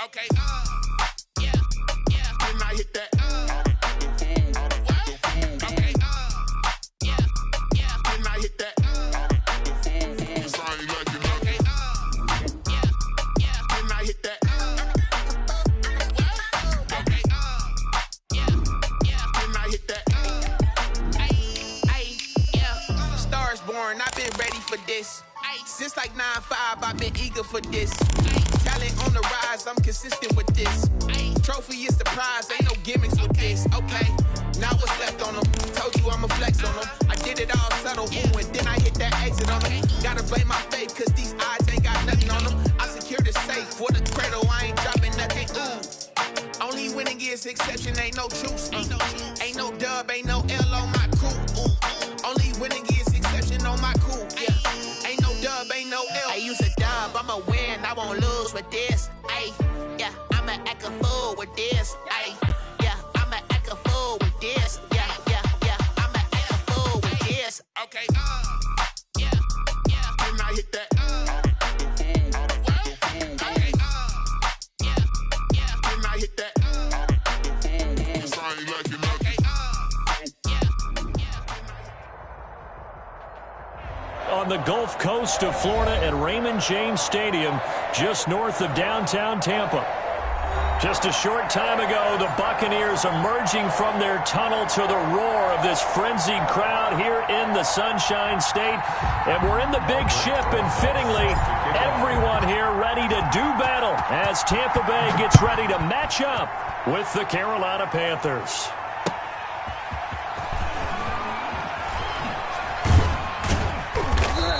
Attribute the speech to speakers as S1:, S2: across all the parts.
S1: Okay. Yeah. When I hit that. Okay. Yeah. When I hit that. I've been ready for this. Since like 9-5, I've been eager for this. Talent on the rise, I'm consistent with this. Trophy is the prize, ain't no gimmicks with this. Okay, now what's left on them? Told you I'ma flex on them. I did it all subtle, ooh, and then I hit that exit on them. Gotta blame my faith, cause these odds ain't got nothing on them. I secured the safe for the cradle, I ain't dropping nothing, ooh. Only winning is exception, ain't no truce. Ain't no dub, ain't no L on my crew. Only winning is exception on my crew. Yeah. Ain't no dub, ain't no L. I use a dub, I'ma win, I won't lose with this. Ay, yeah, I'ma act a fool with this. Ay, yeah, I'ma act a fool with this. Yeah, I'ma act a fool with this. Okay. Yeah. When I hit that. Okay. Yeah. When I hit that.
S2: On the Gulf Coast of Florida at Raymond James Stadium, just north of downtown Tampa. Just a short time ago, the Buccaneers emerging from their tunnel to the roar of this frenzied crowd here in the Sunshine State. And we're in the big ship, and fittingly, everyone here ready to do battle as Tampa Bay gets ready to match up with the Carolina Panthers.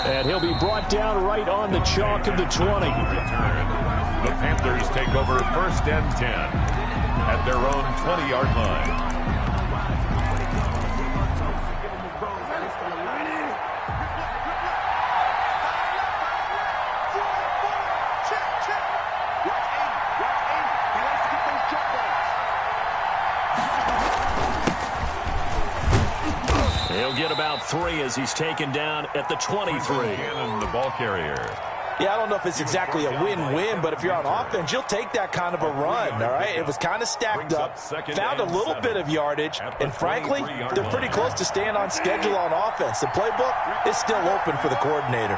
S2: And he'll be brought down right on the chalk of the 20.
S3: The Panthers take over 1st and 10 at their own 20-yard line.
S2: He'll get about 3 as he's taken down at the 23.
S3: Cannon, the ball carrier.
S4: Yeah, I don't know if it's exactly a win-win, but if you're on offense, you'll take that kind of a run, all right? It was kind of stacked up, found a little bit of yardage, and frankly, they're pretty close to staying on schedule on offense. The playbook is still open for the coordinator.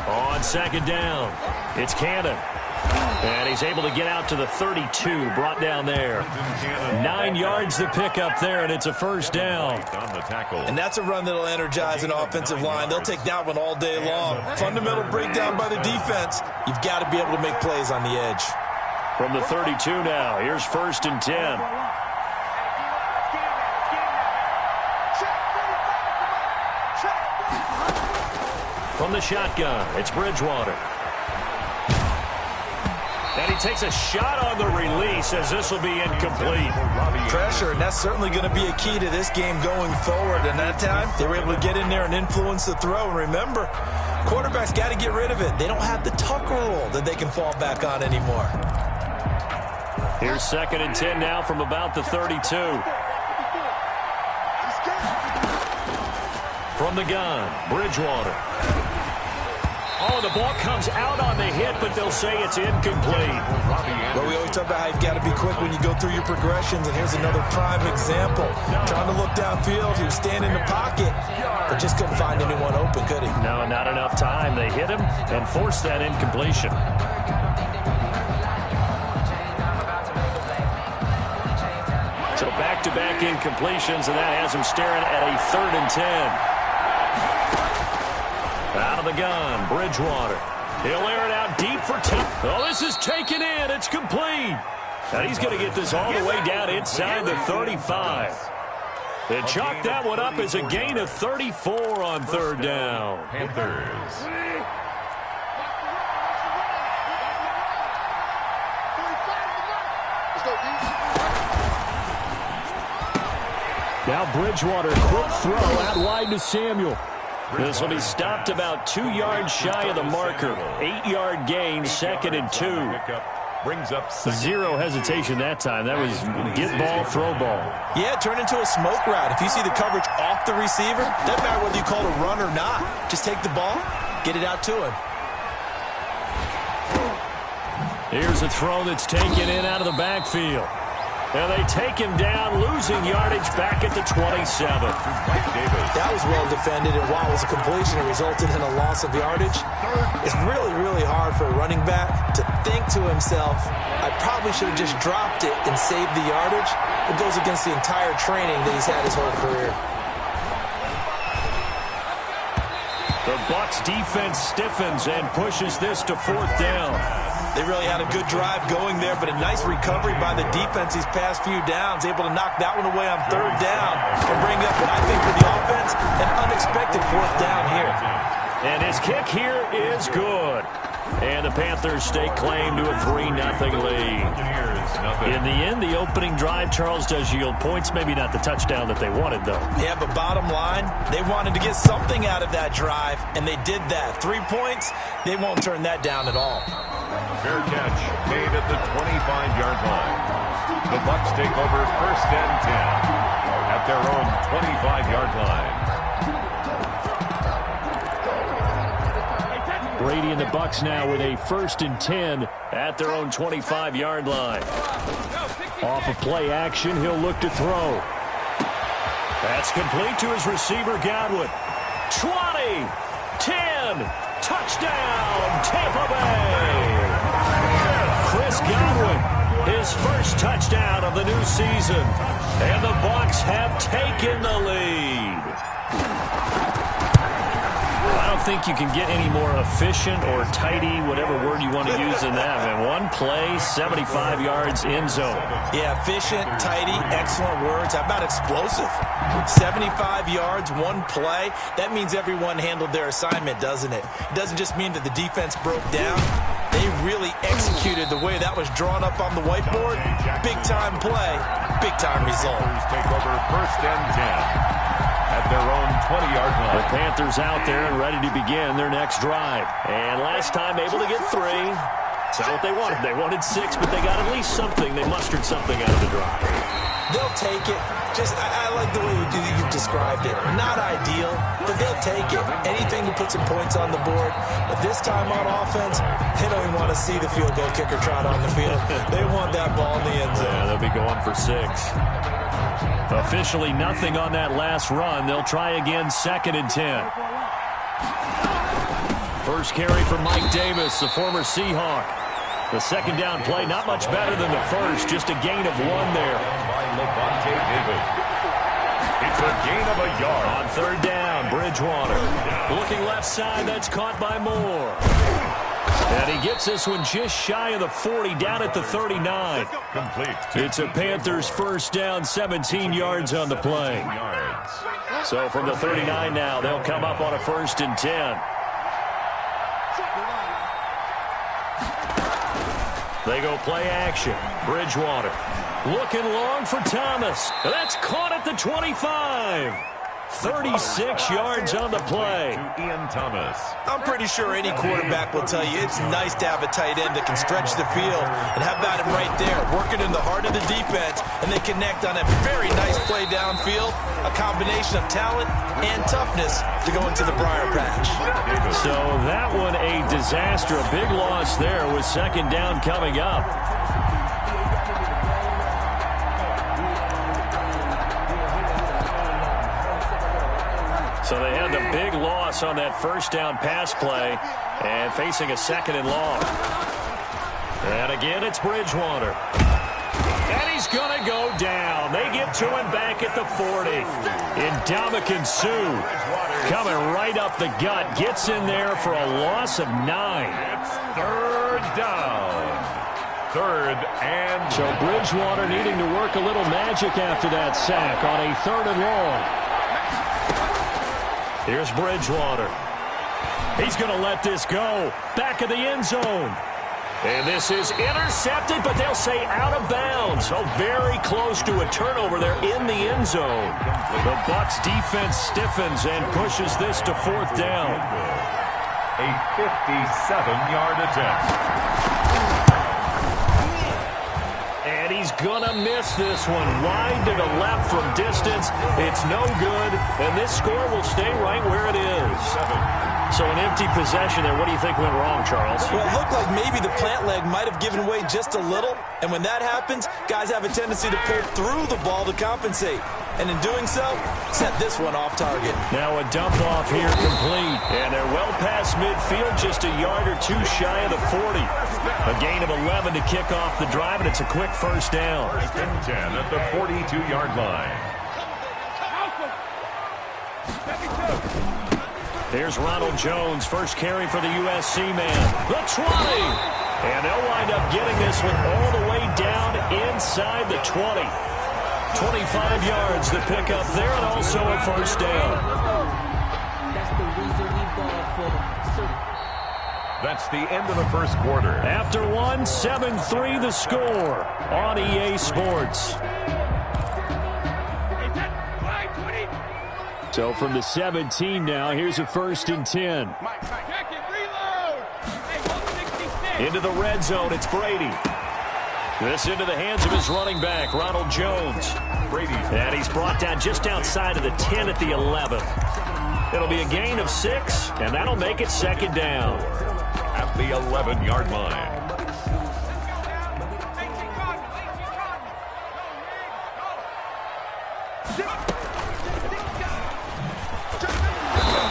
S2: On 2nd down, it's Cannon. And he's able to get out to the 32, brought down there. 9 yards to pick up there, and it's a 1st down.
S4: And that's a run that'll energize an offensive line. They'll take that one all day long. Fundamental breakdown by the defense. You've got to be able to make plays on the edge.
S2: From the 32 now, here's 1st and 10. From the shotgun, it's Bridgewater. And he takes a shot on the release as this will be incomplete.
S4: Pressure, and that's certainly going to be a key to this game going forward. And that time, they were able to get in there and influence the throw. And remember, quarterbacks got to get rid of it. They don't have the Tucker rule that they can fall back on anymore.
S2: Here's 2nd and 10 now from about the 32. From the gun, Bridgewater. Oh, the ball comes out on the hit, but they'll say it's incomplete.
S4: Well, we always talk about how you've got to be quick when you go through your progressions, and here's another prime example. Trying to look downfield, he was standing in the pocket, but just couldn't find anyone open, could he?
S2: No, not enough time. They hit him and forced that incompletion. So back-to-back incompletions, and that has him staring at a 3rd and 10. Out of the gun, Bridgewater. He'll air it out deep for two. Oh, this is taken in. It's complete. And he's going to get this all the way down inside the 35. They chalk that one up as a gain of 34 on 3rd down.
S3: Panthers.
S2: Now Bridgewater, quick throw out wide to Samuel. This will be stopped about 2 yards shy of the marker. 8-yard gain, 2nd and 2.
S3: Brings up
S2: 0 hesitation that time. That was get ball, throw ball.
S4: Yeah, it turned into a smoke route. If you see the coverage off the receiver, doesn't matter whether you call it a run or not. Just take the ball, get it out to him.
S2: Here's a throw that's taken in out of the backfield. And they take him down, losing yardage back at the 27.
S4: That was well defended, and while it was a completion, it resulted in a loss of yardage. It's really, really hard for a running back to think to himself, I probably should have just dropped it and saved the yardage. It goes against the entire training that he's had his whole career.
S2: The Bucs defense stiffens and pushes this to 4th down.
S4: They really had a good drive going there, but a nice recovery by the defense these past few downs, able to knock that one away on 3rd down and bring up, I think, for the offense, an unexpected 4th down here.
S2: And his kick here is good. And the Panthers stake claim to a 3-0 lead. In the end, the opening drive, Charles, does yield points. Maybe not the touchdown that they wanted, though.
S4: Yeah, but bottom line, they wanted to get something out of that drive, and they did that. 3 points, they won't turn that down at all.
S3: Fair catch made at the 25-yard line. The Bucs take over 1st and 10 at their own 25-yard line.
S2: Brady and the Bucs now with a 1st and 10 at their own 25-yard line. Off of play action, he'll look to throw. That's complete to his receiver, Godwin. 20, 10, touchdown, Tampa Bay. Chris Godwin, his first touchdown of the new season. And the Bucs have taken the lead. I don't think you can get any more efficient or tidy, whatever word you want to use in that. Man, one play, 75 yards, end zone.
S4: Yeah, efficient, tidy, excellent words. How about explosive? 75 yards, one play. That means everyone handled their assignment, doesn't it? It doesn't just mean that the defense broke down. They really executed the way that was drawn up on the whiteboard. Big-time play, big-time result.
S3: Take over 1st and 10 at their own 20-yard line.
S2: The Panthers out there and ready to begin their next drive. And last time able to get 3. That's not what they wanted. They wanted 6, but they got at least something. They mustered something out of the drive.
S4: They'll take it. I like the way you've described it. Not ideal, but they'll take it. Anything to put some points on the board. But this time on offense, they don't even want to see the field goal kicker trot on the field. They want that ball in the end zone.
S2: Yeah, they'll be going for 6. Officially nothing on that last run. They'll try again, 2nd and 10. First carry for Mike Davis, the former Seahawk. The 2nd down play, not much better than the first, just a gain of 1 there.
S3: It's a gain of a yard.
S2: On 3rd down, Bridgewater. Looking left side, that's caught by Moore. And he gets this one just shy of the 40, down at the 39.
S3: Complete.
S2: It's a Panthers 1st down, 17 yards on the play. So from the 39 now, they'll come up on a 1st and 10. They go play action. Bridgewater looking long for Thomas. That's caught at the 25. 36 yards on the play.
S3: Ian Thomas.
S4: I'm pretty sure any quarterback will tell you it's nice to have a tight end that can stretch the field. And how about him right there, working in the heart of the defense, and they connect on a very nice play downfield, a combination of talent and toughness to go into the briar patch.
S2: So that one a disaster, a big loss there with 2nd down coming up. So they had the big loss on that 1st down pass play and facing a 2nd and long. And again, it's Bridgewater. And he's going to go down. They get to him back at the 40. Ndamukong Suh coming right up the gut. Gets in there for a loss of 9.
S3: It's 3rd down. 3rd and...
S2: So Bridgewater needing to work a little magic after that sack on a 3rd and long. Here's Bridgewater. He's going to let this go. Back of the end zone. And this is intercepted, but they'll say out of bounds. So very close to a turnover there in the end zone. The Bucs defense stiffens and pushes this to 4th down.
S3: A 57-yard attempt.
S2: And he's going to miss this one. Wide to the left from distance. It's no good. And this score will stay right where it is. So an empty possession there. What do you think went wrong, Charles?
S4: Well, it looked like maybe the plant leg might have given way just a little. And when that happens, guys have a tendency to pull through the ball to compensate. And in doing so, set this one off target.
S2: Now a dump off here complete. And they're well past midfield, just a yard or two shy of the 40. A gain of 11 to kick off the drive, and it's a quick first down.
S3: 10 at the 42-yard line.
S2: Here's Ronald Jones, first carry for the USC man. The 20! And they'll wind up getting this one all the way down inside the 20. 25 yards to pick up there, and also a first down.
S3: That's the end of the first quarter.
S2: After one, 7-3 the score on EA Sports. So from the 17 now, here's a 1st and 10. Into the red zone, it's Brady. This into the hands of his running back, Ronald Jones. And he's brought down just outside of the 10 at the 11. It'll be a gain of 6, and that'll make it 2nd down.
S3: At the 11-yard line.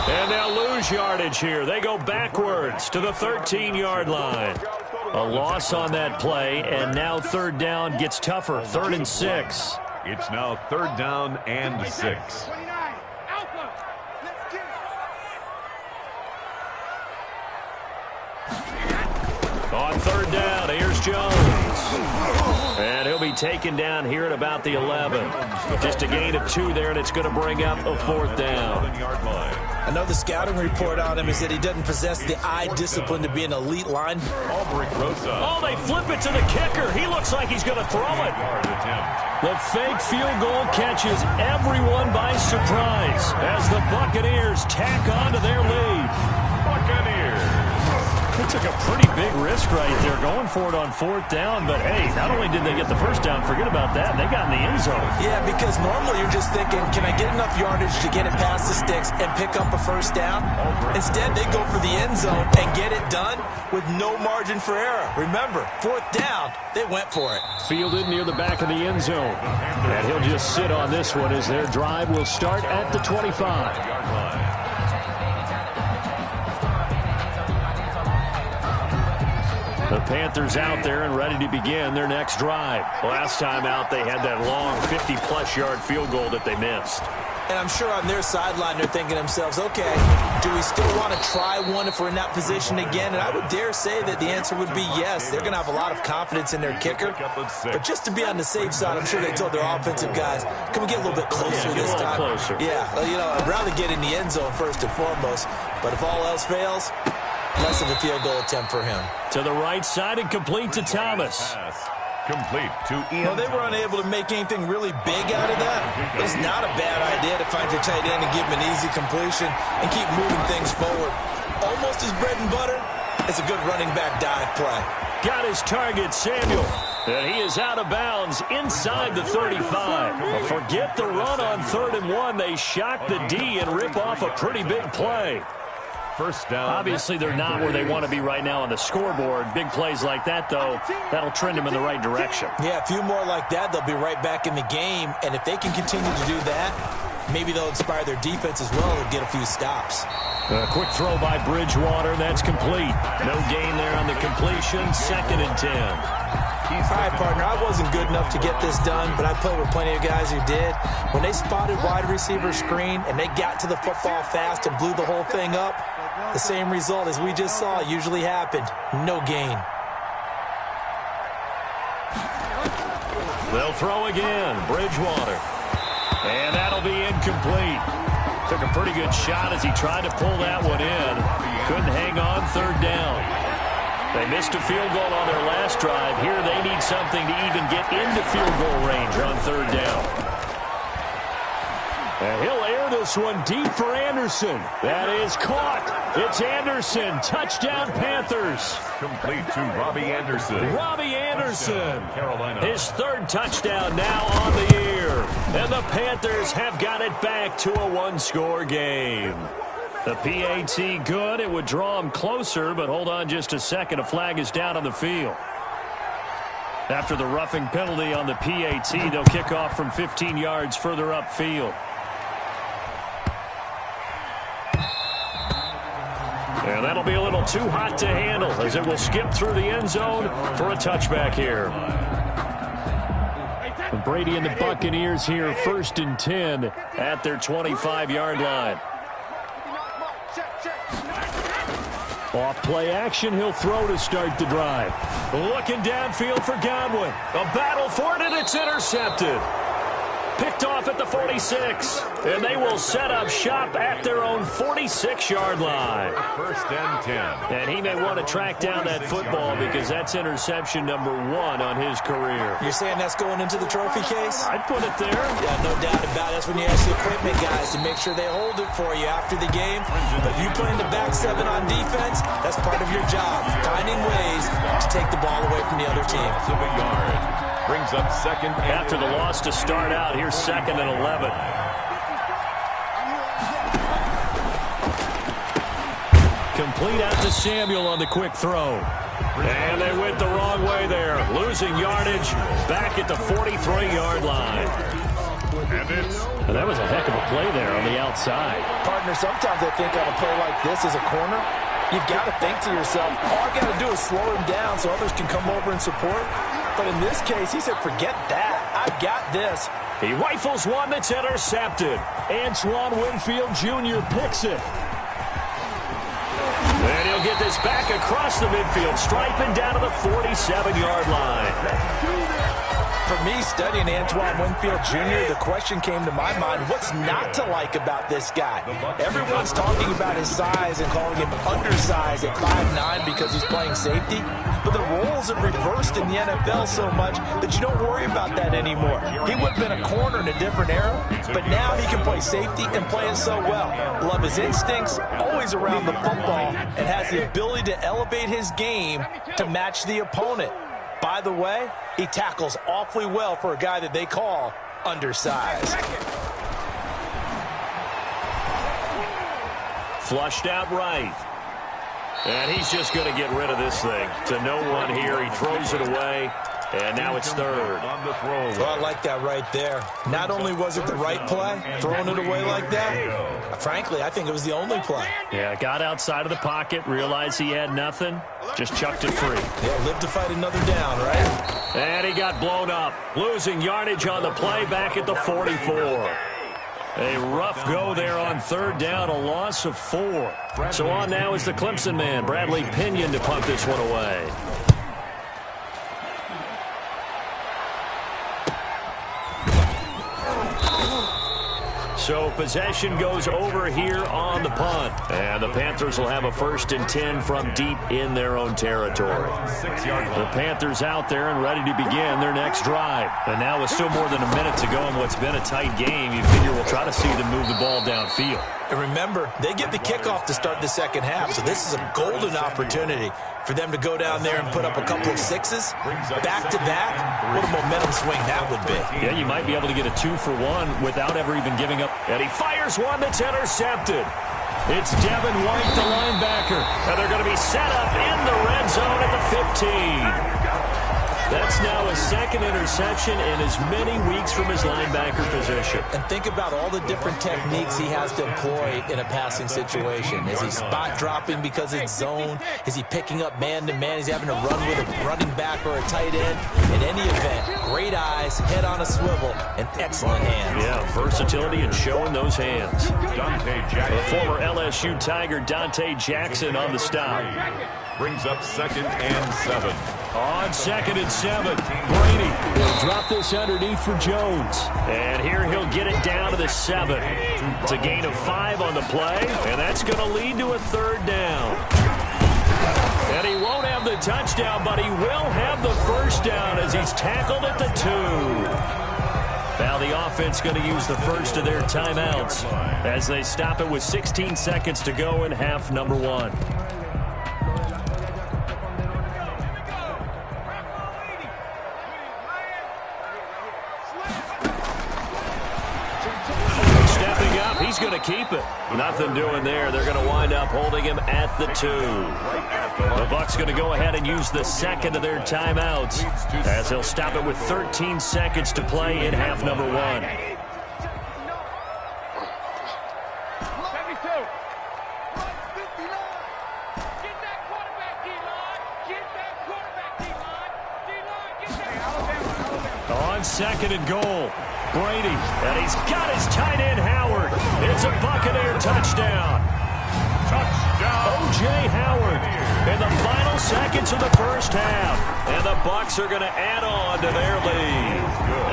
S2: And they'll lose yardage here. They go backwards to the 13-yard line. A loss on that play, and now 3rd down gets tougher. 3rd and 6.
S3: It's now 3rd down and 6.
S2: On 3rd down, here's Jones. And he'll be taken down here at about the 11. Just a gain of 2 there, and it's going to bring up a 4th down.
S4: I know the scouting report on him is that he doesn't possess the eye discipline to be an elite line.
S2: Oh, they flip it to the kicker. He looks like he's going to throw it. The fake field goal catches everyone by surprise as the Buccaneers tack on to their lead. They took a pretty big risk right there going for it on 4th down, but hey, not only did they get the first down, forget about that, they got in the end zone.
S4: Yeah, because normally you're just thinking, can I get enough yardage to get it past the sticks and pick up a first down? Instead, they go for the end zone and get it done with no margin for error. Remember, 4th down, they went for it.
S2: Fielded near the back of the end zone. And he'll just sit on this one as their drive will start at the 25. The Panthers out there and ready to begin their next drive. Last time out, they had that long 50-plus yard field goal that they missed.
S4: And I'm sure on their sideline, they're thinking to themselves, okay, do we still want to try one if we're in that position again? And I would dare say that the answer would be yes. They're going to have a lot of confidence in their kicker. But just to be on the safe side, I'm sure they told their offensive guys, can we get a little bit closer this time?
S2: Closer.
S4: Yeah, well, I'd rather get in the end zone first and foremost. But if all else fails, less of a field goal attempt for him.
S2: To the right side and complete to Thomas.
S3: Complete to Ian.
S4: Well, they were unable to make anything really big out of that. It's not a bad idea to find your tight end and give him an easy completion and keep moving things forward. Almost his bread and butter. It's a good running back dive play.
S2: Got his target, Samuel. And he is out of bounds inside the 35. Well, forget the run on 3rd and 1. They shock the D and rip off a pretty big play.
S3: First down.
S2: Obviously, they're not where they want to be right now on the scoreboard. Big plays like that, though, that'll trend them in the right direction.
S4: Yeah, a few more like that, they'll be right back in the game. And if they can continue to do that, maybe they'll inspire their defense as well and get a few stops.
S2: A quick throw by Bridgewater. That's complete. No gain there on the completion. 2nd and 10.
S4: All right, partner, I wasn't good enough to get this done, but I played with plenty of guys who did. When they spotted wide receiver screen and they got to the football fast and blew the whole thing up, the same result as we just saw usually happened. No gain.
S2: They'll throw again. Bridgewater. And that'll be incomplete. Took a pretty good shot as he tried to pull that one in. Couldn't hang on 3rd down. They missed a field goal on their last drive. Here they need something to even get into field goal range on 3rd down. And he'll air this one deep for Anderson. That is caught. It's Anderson. Touchdown, Panthers.
S3: Complete to Robbie Anderson.
S2: Robbie Anderson.
S3: Carolina.
S2: His 3rd touchdown now on the year. And the Panthers have got it back to a 1-score game. The PAT good. It would draw him closer, but hold on just a second. A flag is down on the field. After the roughing penalty on the PAT, they'll kick off from 15 yards further upfield. And that'll be a little too hot to handle as it will skip through the end zone for a touchback here. Brady and the Buccaneers here, 1st and 10 at their 25-yard line. Off play action, he'll throw to start the drive. Looking downfield for Godwin. A battle for it, and it's intercepted. Picked off at the 46. And they will set up shop at their own 46-yard line.
S3: 1st and 10.
S2: And he may want to track down that football because that's interception number 1 on his career.
S4: You're saying that's going into the trophy case?
S2: I'd put it there.
S4: Yeah, no doubt about it. That's when you ask the equipment guys to make sure they hold it for you after the game. But if you play in the back 7 on defense, that's part of your job, finding ways to take the ball away from the other team.
S3: Loss of a yard. Brings up 2nd and
S2: after the loss to start out. Here's 2nd and 11. Complete out to Samuel on the quick throw. And they went the wrong way there. Losing yardage back at the 43-yard line. And that was a heck of a play there on the outside.
S4: Partner, sometimes I think on a play like this as a corner, you've got to think to yourself, all I got to do is slow him down so others can come over and support. But in this case, he said, forget that. I've got this.
S2: He rifles one that's intercepted. Antoine Winfield Jr. picks it. And he'll get this back across the midfield, striping down to the 47-yard line.
S4: For me, studying Antoine Winfield Jr., the question came to my mind, what's not to like about this guy? Everyone's talking about his size and calling him undersized at 5'9" because he's playing safety. But the roles have reversed in the NFL so much that you don't worry about that anymore. He would have been a corner in a different era, but now he can play safety and play it so well. Love his instincts, always around the football, and has the ability to elevate his game to match the opponent. By the way, he tackles awfully well for a guy that they call undersized.
S2: Flushed out right. And he's just going to get rid of this thing. To no one here. He throws it away. And now it's 3rd.
S3: On the throw.
S4: Well, I like that right there. Not only was it the right play, throwing it away like that, frankly, I think it was the only play.
S2: Yeah, got outside of the pocket, realized he had nothing, just chucked it free.
S4: Yeah, live to fight another down, right?
S2: And he got blown up, losing yardage on the play back at the 44. A rough go there on 3rd down, a loss of 4. So on now is the Clemson man, Bradley Pinion, to punt this one away. So possession goes over here on the punt. And the Panthers will have a 1st and 10 from deep in their own territory.
S3: 6-yard line.
S2: The Panthers out there and ready to begin their next drive. And now with still more than a minute to go in what's been a tight game, you figure we'll try to see them move the ball downfield.
S4: And remember, they get the kickoff to start the second half, so this is a golden opportunity for them to go down there and put up a couple of sixes back-to-back. What a momentum swing that would be.
S2: Yeah, you might be able to get a 2-for-1 without ever even giving up. And he fires one that's intercepted. It's Devin White, the linebacker. And they're going to be set up in the red zone at the 15. That's now a 2nd interception in as many weeks from his linebacker position.
S4: And think about all the different techniques he has to employ in a passing situation. Is he spot dropping because it's zone? Is he picking up man-to-man? Is he having to run with a running back or a tight end? In any event, great eyes, head on a swivel, and excellent hands.
S2: Yeah, versatility and showing those hands.
S3: Dante Jackson.
S2: The former LSU Tiger Dante Jackson on the stop.
S3: Brings up 2nd and 7.
S2: On 2nd and 7, Brady will drop this underneath for Jones. And here he'll get it down to the 7. It's a gain of 5 on the play, and that's going to lead to a 3rd down. And he won't have the touchdown, but he will have the 1st down as he's tackled at the 2. Now the offense going to use the first of their timeouts as they stop it with 16 seconds to go in half number 1. He's going to keep it. Nothing doing there. They're going to wind up holding him at the 2. The Bucs going to go ahead and use the second of their timeouts as they'll stop it with 13 seconds to play in half number 1. On second and goal, Brady, and he's got his tight end Howard. It's a Buccaneer touchdown. O.J. Howard in the final seconds of the first half. And the Bucs are going to add on to their lead.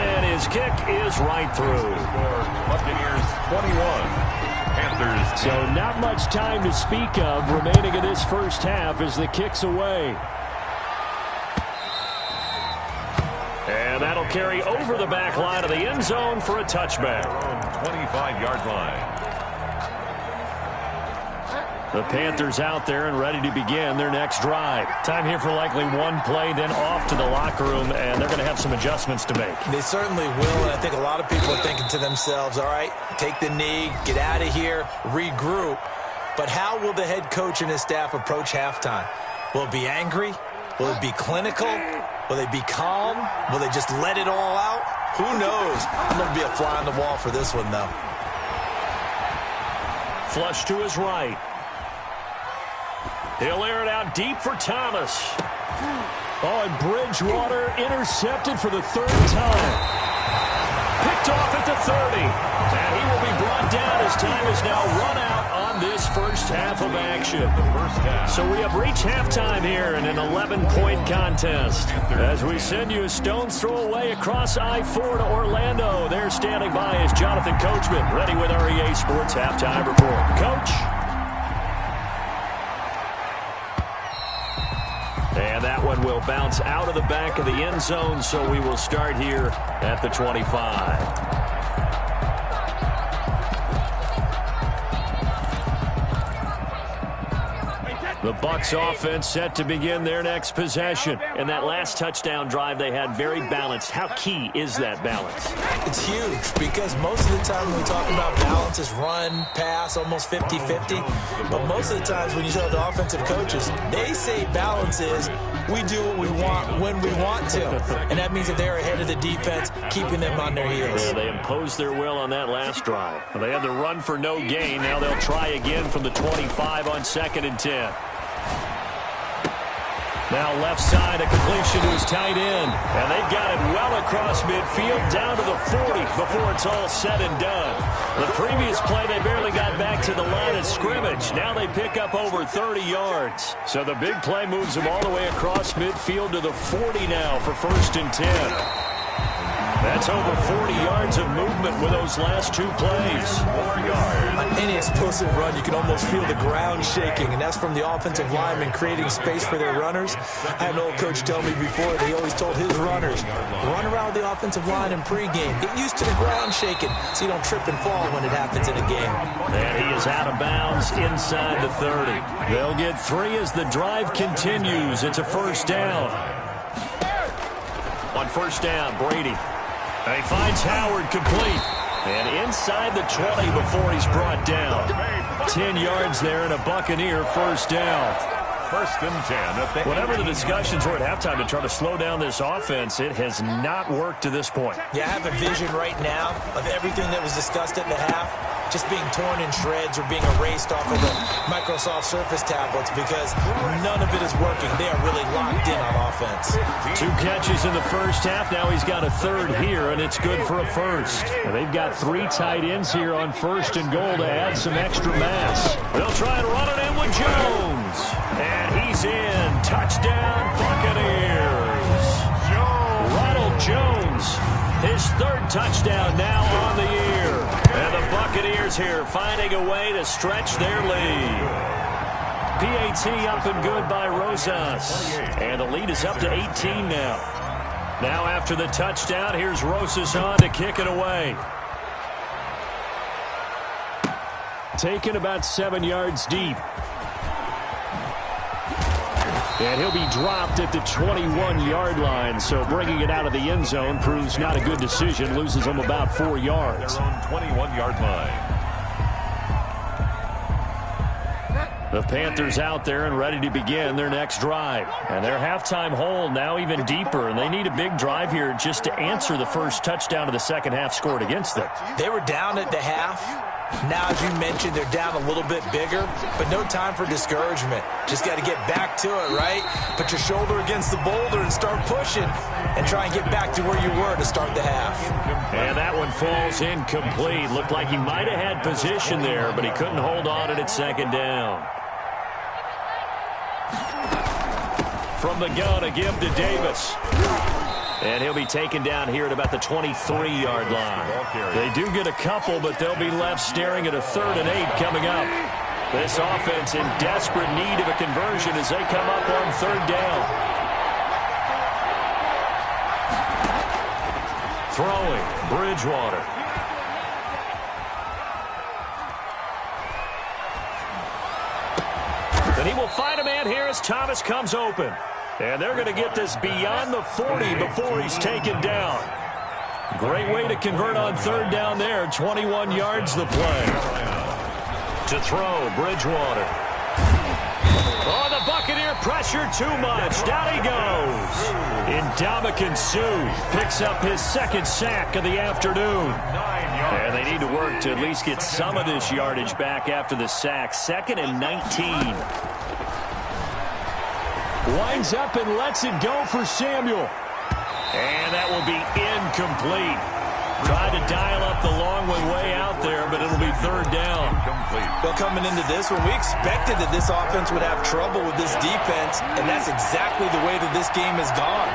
S2: And his kick is right through.
S3: Buccaneers 21. Panthers 10.
S2: So not much time to speak of remaining in this first half as the kick's away. And that'll carry over the back line of the end zone for a touchback.
S3: 25-yard line.
S2: The Panthers out there and ready to begin their next drive. Time here for likely one play, then off to the locker room, and they're going to have some adjustments to make.
S4: They certainly will, and I think a lot of people are thinking to themselves, all right, take the knee, get out of here, regroup. But how will the head coach and his staff approach halftime? Will it be angry? Will it be clinical? Will they be calm? Will they just let it all out? Who knows? I'm going to be a fly on the wall for this one, though.
S2: Flush to his right. He'll air it out deep for Thomas. Oh, and Bridgewater intercepted for the 3rd time. Picked off at the 30. And he will be brought down as time is now run out on this first half of action. So we have reached halftime here in an 11-point contest. As we send you a stone's throw away across I-4 to Orlando. There standing by is Jonathan Coachman, ready with our EA Sports Halftime Report. Coach. And that one will bounce out of the back of the end zone, so we will start here at the 25. The Bucs offense set to begin their next possession. And that last touchdown drive they had very balanced. How key is that balance?
S4: It's huge because most of the time when we talk about balance is run, pass, almost 50-50. But most of the times when you tell the offensive coaches, they say balance is we do what we want when we want to. And that means that they're ahead of the defense, keeping them on their heels.
S2: Yeah, they imposed their will on that last drive. They had the run for no gain. Now they'll try again from the 25 on 2nd and 10. Now left side, a completion to his tight end. And they've got it well across midfield, down to the 40 before it's all said and done. The previous play, they barely got back to the line of scrimmage. Now they pick up over 30 yards. So the big play moves them all the way across midfield to the 40 now for 1st and 10. That's over 40 yards of movement with those last 2 plays. 4 yards.
S4: On any explosive run, you can almost feel the ground shaking, and that's from the offensive linemen creating space for their runners. I had an old coach tell me before that he always told his runners, run around the offensive line in pregame. Get used to the ground shaking so you don't trip and fall when it happens in a game.
S2: And he is out of bounds inside the 30. They'll get 3 as the drive continues. It's a 1st down. On 1st down, Brady. And he finds Howard complete. And inside the 20 before he's brought down. 10 yards there and a Buccaneer 1st down.
S3: 1st and 10.
S2: Whatever the discussions were at halftime to try to slow down this offense, it has not worked to this point.
S4: Yeah, I have a vision right now of everything that was discussed at the half just being torn in shreds or being erased off of the Microsoft Surface tablets because none of it is working. They are really locked in on offense.
S2: 2 catches in the first half. Now he's got a 3rd here, and it's good for a 1st. And they've got 3 tight ends here on 1st and goal to add some extra mass. They'll try and run it in with Jones. And he's in. Touchdown, Buccaneers. Ronald Jones, his 3rd touchdown now on the year. And the Buccaneers here finding a way to stretch their lead. PAT up and good by Rosas. And the lead is up to 18 now. Now after the touchdown, here's Rosas on to kick it away. Taken about 7 yards deep. And he'll be dropped at the 21-yard line, so bringing it out of the end zone proves not a good decision. Loses him about 4 yards.
S3: 21-yard line.
S2: The Panthers out there and ready to begin their next drive. And their halftime hole now even deeper, and they need a big drive here just to answer the first touchdown of the second half scored against them.
S4: They were down at the half. Now, as you mentioned, they're down a little bit bigger, but no time for discouragement. Just got to get back to it, right? Put your shoulder against the boulder and start pushing and try and get back to where you were to start the half.
S2: And that one falls incomplete. Looked like he might have had position there, but he couldn't hold on at second down. From the gun, a give to Davis. And he'll be taken down here at about the 23-yard line. They do get a couple, but they'll be left staring at a 3rd and 8 coming up. This offense in desperate need of a conversion as they come up on 3rd down. Throwing, Bridgewater. And he will find a man here as Thomas comes open. And they're going to get this beyond the 40 before he's taken down. Great way to convert on 3rd down there. 21 yards the play. To throw, Bridgewater. Oh, the Buccaneer pressure too much. Down he goes. Ndamukong Suh picks up his 2nd sack of the afternoon. And they need to work to at least get some of this yardage back after the sack. 2nd and 19. Winds up and lets it go for Samuel. And that will be incomplete. Tried to dial up the long one way out there, but it'll be 3rd down.
S4: Well, coming into this one, we expected that this offense would have trouble with this defense, and that's exactly the way that this game has gone.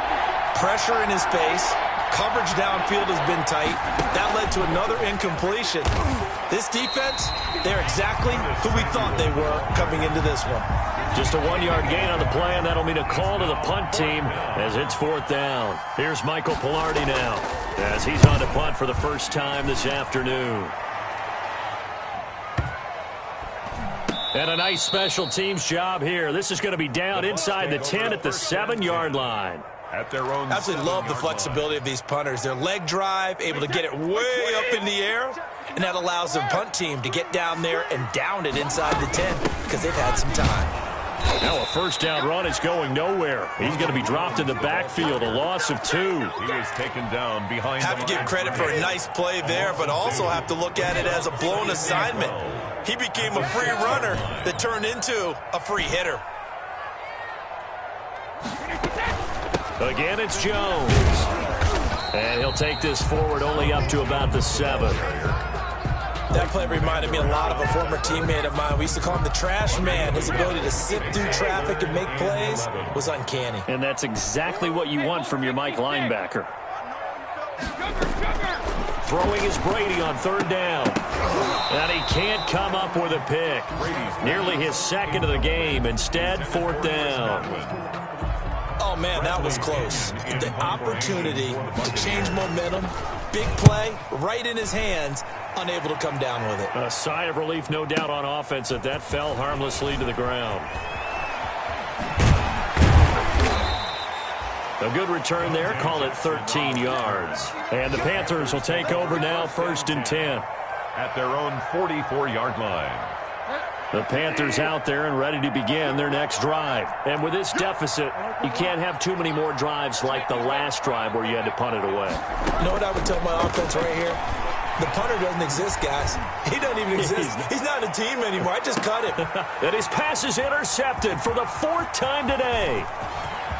S4: Pressure in his face. Coverage downfield has been tight. That led to another incompletion. This defense, they're exactly who we thought they were coming into this one.
S2: Just a 1-yard gain on the play, and that'll mean a call to the punt team as it's 4th down. Here's Michael Pilardi now as he's on to punt for the first time this afternoon. And a nice special teams job here. This is going to be down inside the 10 at the 7-yard line.
S3: At their own
S4: absolutely love the flexibility of these punters. Their leg drive, able to get it way up in the air, and that allows the punt team to get down there and down it inside the 10 because they've had some time.
S2: Now a 1st down run is going nowhere. He's going to be dropped in the backfield, a loss of 2.
S3: He is taken down behind.
S4: Have to give credit for a nice play there, but also have to look at it as a blown assignment. He became a free runner that turned into a free hitter.
S2: Again, it's Jones. And he'll take this forward only up to about the 7.
S4: That play reminded me a lot of a former teammate of mine. We used to call him the trash man. His ability to sift through traffic and make plays was uncanny.
S2: And that's exactly what you want from your Mike linebacker. Throwing is Brady on 3rd down. And he can't come up with a pick. Nearly his 2nd of the game. Instead, 4th down.
S4: Oh, man, that was close. The opportunity to change momentum, big play, right in his hands, unable to come down with it.
S2: A sigh of relief, no doubt, on offense that fell harmlessly to the ground. A good return there, call it 13 yards. And the Panthers will take over now, 1st and 10.
S3: At their own 44-yard line.
S2: The Panthers out there and ready to begin their next drive. And with this deficit, you can't have too many more drives like the last drive where you had to punt it away.
S4: You know what I would tell my offense right here? The punter doesn't exist, guys. He doesn't even exist. He's not a team anymore. I just cut him.
S2: And his pass is intercepted for the 4th time today.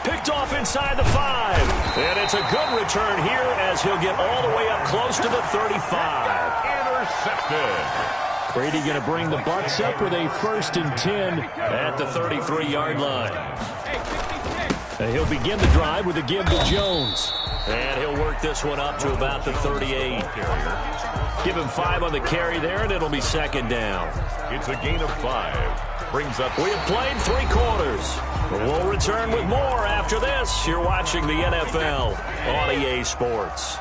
S2: Picked off inside the 5. And it's a good return here as he'll get all the way up close to the 35.
S3: Intercepted.
S2: Brady going to bring the Bucs up with a 1st and 10 at the 33-yard line. And he'll begin the drive with a give to Jones. And he'll work this one up to about the 38. Give him 5 on the carry there, and it'll be 2nd down.
S3: It's a gain of 5. Brings up.
S2: We have played 3 quarters. We'll return with more after this. You're watching the NFL on EA Sports.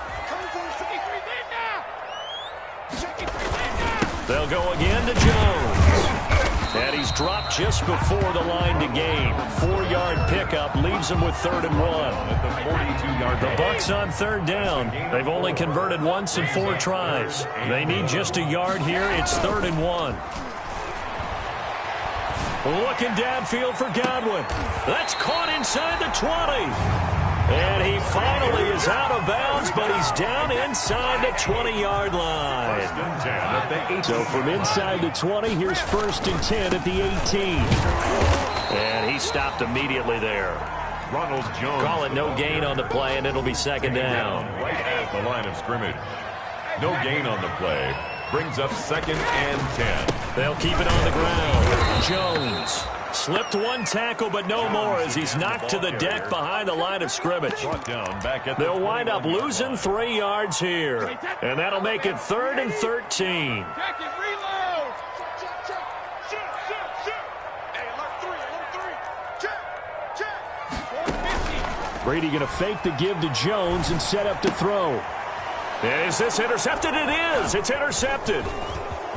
S2: They'll go again to Jones. And he's dropped just before the line to gain. 4-yard pickup leaves him with 3rd and 1.
S3: At the 42-yard line.
S2: The Bucs on 3rd down. They've only converted once in 4 tries. They need just a yard here. It's 3rd and 1. Looking downfield for Godwin. That's caught inside the 20. And he finally is out of bounds, but he's down inside the 20-yard line. So from inside the 20, here's 1st and 10 at the 18. And he stopped immediately there.
S3: Ronald Jones.
S2: Call it no gain on the play, and it'll be 2nd down.
S3: Right at the line of scrimmage. No gain on the play. Brings up 2nd and 10.
S2: They'll keep it on the ground. Jones slipped one tackle, but no more as he's knocked to the deck behind the line of scrimmage. They'll wind up losing 3 yards here, and that'll make it 3rd and 13. Brady going to fake the give to Jones and set up to throw. And is this intercepted? It is. It's intercepted.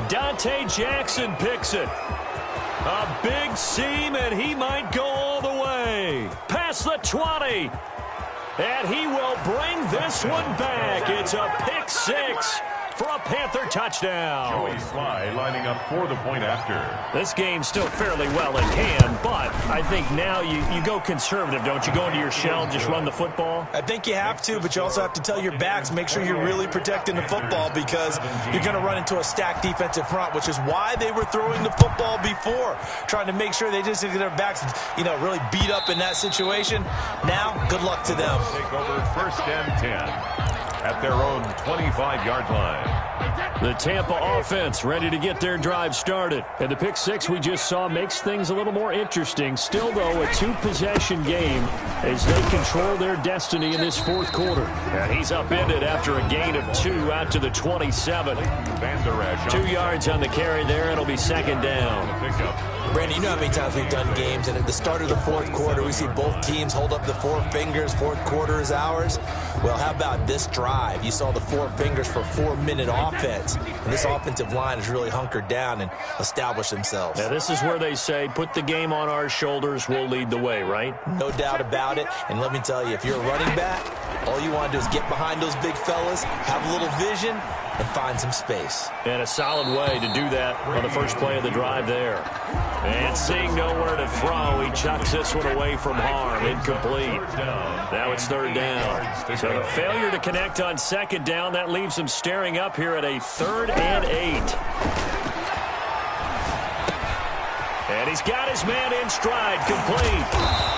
S2: Dante Jackson picks it. A big seam, and he might go all the way. Past the 20. And he will bring this one back. It's a pick 6 for a Panther touchdown.
S3: Joey Sly lining up for the point after.
S2: This game's still fairly well in hand, but I think now you go conservative, don't you? Go into your shell, just run the football?
S4: I think you have to, but you also have to tell your backs, make sure you're really protecting the football because you're going to run into a stacked defensive front, which is why they were throwing the football before, trying to make sure they just get their backs, really beat up in that situation. Now, good luck to them.
S3: Take over 1st and 10. At their own 25-yard line.
S2: The Tampa offense ready to get their drive started. And the pick 6 we just saw makes things a little more interesting. Still, though, a 2-possession game as they control their destiny in this 4th quarter. And he's upended after a gain of 2 out to the 27. 2 yards on the carry there. It'll be 2nd down.
S4: Brandon, you know how many times we've done games, and at the start of the 4th quarter, we see both teams hold up the 4 fingers, 4th quarter is ours. Well, how about this drive? You saw the 4 fingers for 4-minute offense, and this offensive line has really hunkered down and established themselves.
S2: Now, this is where they say, put the game on our shoulders, we'll lead the way, right?
S4: No doubt about it, and let me tell you, if you're a running back, all you want to do is get behind those big fellas, have a little vision, and find some space.
S2: And a solid way to do that on the first play of the drive there. And seeing nowhere to throw, he chucks this one away from harm. Incomplete. Now it's 3rd down. So the failure to connect on 2nd down, that leaves him staring up here at a 3rd and 8. And he's got his man in stride, complete.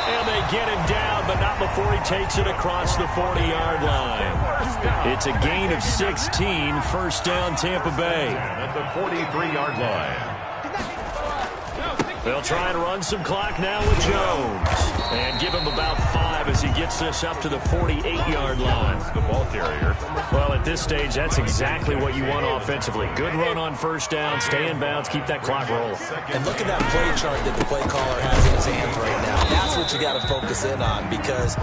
S2: And they get him down, but not before he takes it across the 40-yard line. It's a gain of 16, 1st down Tampa Bay.
S3: At the 43-yard line.
S2: They'll try and run some clock now with Jones. And give him about 5 as he gets this up to the 48-yard line.
S3: The ball carrier.
S2: Well, at this stage, that's exactly what you want offensively. Good run on 1st down, stay in bounds, keep that clock rolling.
S4: And look at that play chart that the play caller has in his hands right now. That's what you got to focus in on because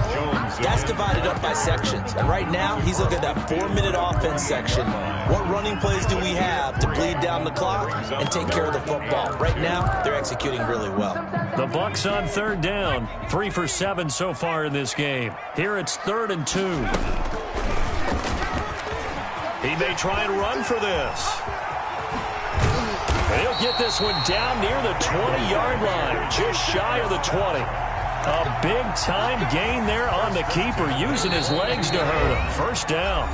S4: that's divided up by sections. And right now, he's looking at that 4-minute offense section. What running plays do we have to bleed down the clock and take care of the football? Right now, they're executing really well.
S2: The Bucs on 3rd down. 3 for 7 so far in this game. Here it's 3rd and 2. He may try and run for this. And he'll get this one down near the 20-yard line, just shy of the 20. A big-time gain there on the keeper, using his legs to hurt him. 1st down.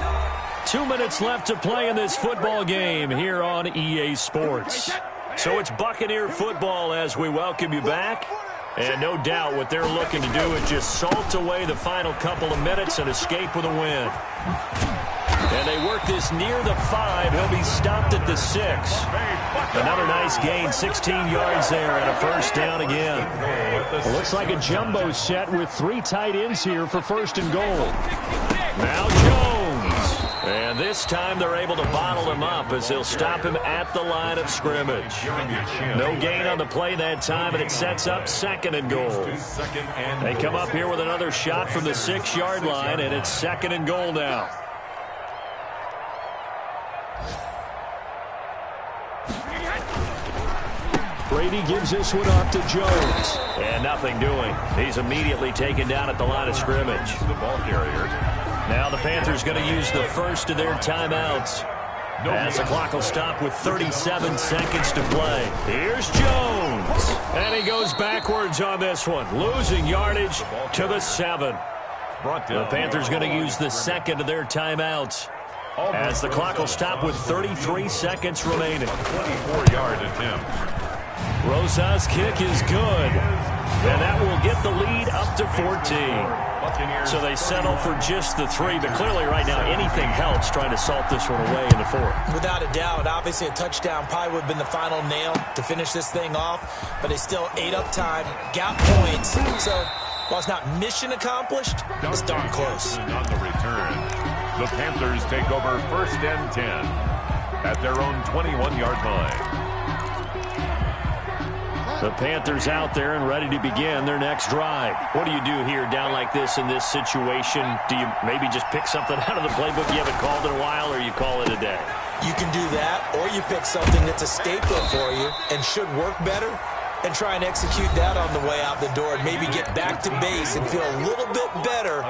S2: 2 minutes left to play in this football game here on EA Sports. So it's Buccaneer football as we welcome you back. And no doubt what they're looking to do is just salt away the final couple of minutes and escape with a win. And they work this near the 5. He'll be stopped at the 6. Another nice gain, 16 yards there and a 1st down again. It looks like a jumbo set with 3 tight ends here for 1st and goal. Now Jones. And this time they're able to bottle him up as they'll stop him at the line of scrimmage. No gain on the play that time, and it sets up 2nd and goal. They come up here with another shot from the 6-yard line, and it's 2nd and goal now. Brady gives this one off to Jones. And nothing doing. He's immediately taken down at the line of scrimmage.
S3: The ball carrier.
S2: Now the Panthers going to use the first of their timeouts. As the clock will stop with 37 seconds to play. Here's Jones. And he goes backwards on this one, losing yardage to the 7. The Panthers going to use the second of their timeouts. As the clock will stop with 33 seconds remaining.
S3: 24-yard attempt.
S2: Rosa's kick is good. And that will get the lead up to 14. So they settle for just the 3, but clearly right now anything helps trying to salt this one away in the 4th.
S4: Without a doubt, obviously a touchdown probably would have been the final nail to finish this thing off, but they still ate up time, got points. So while it's not mission accomplished, it's darn close.
S3: On the return, the Panthers take over 1st and 10 at their own 21-yard line.
S2: The Panthers out there and ready to begin their next drive. What do you do here down like this in this situation? Do you maybe just pick something out of the playbook you haven't called in a while, or you call it a day?
S4: You can do that, or you pick something that's a staple for you and should work better and try and execute that on the way out the door and maybe get back to base and feel a little bit better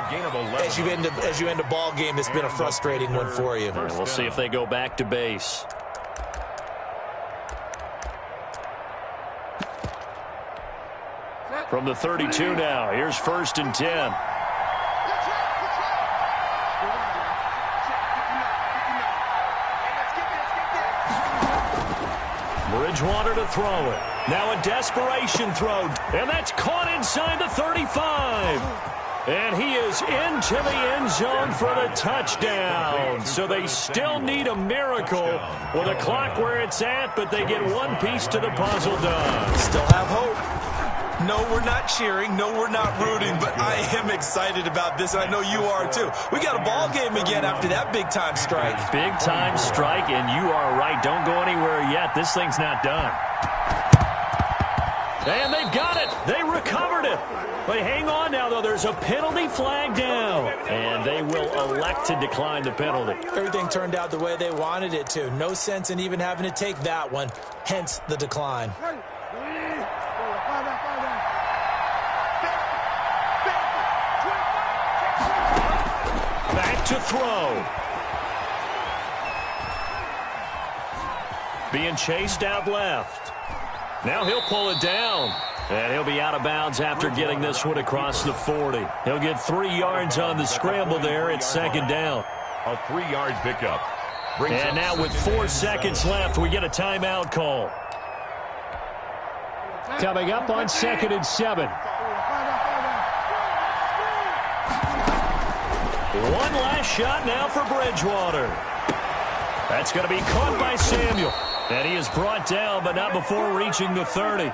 S4: as you end a ball game that's been a frustrating one for you.
S2: We'll see if they go back to base. From the 32 now, here's 1st and 10. Bridgewater to throw it. Now a desperation throw, and that's caught inside the 35. And he is into the end zone for the touchdown. So they still need a miracle with a clock where it's at, but they get one piece to the puzzle done.
S4: Still have hope. No, we're not cheering. No, we're not rooting. But I am excited about this, and I know you are too. We got a ball game again after that big-time strike.
S2: Big-time strike, and you are right. Don't go anywhere yet. This thing's not done. And they've got it. They recovered it. But hang on now, though. There's a penalty flag down. And they will elect to decline the penalty.
S4: Everything turned out the way they wanted it to. No sense in even having to take that one. Hence the decline.
S2: Back to throw. Being chased out left. Now he'll pull it down. And he'll be out of bounds after getting this one across the 40. He'll get 3 yards on the scramble there. It's 2nd down.
S3: A 3-yard pickup.
S2: And now with 4 seconds left, we get a timeout call. Coming up on 2nd and 7. One last shot now for Bridgewater. That's going to be caught by Samuel. And he is brought down, but not before reaching the 30.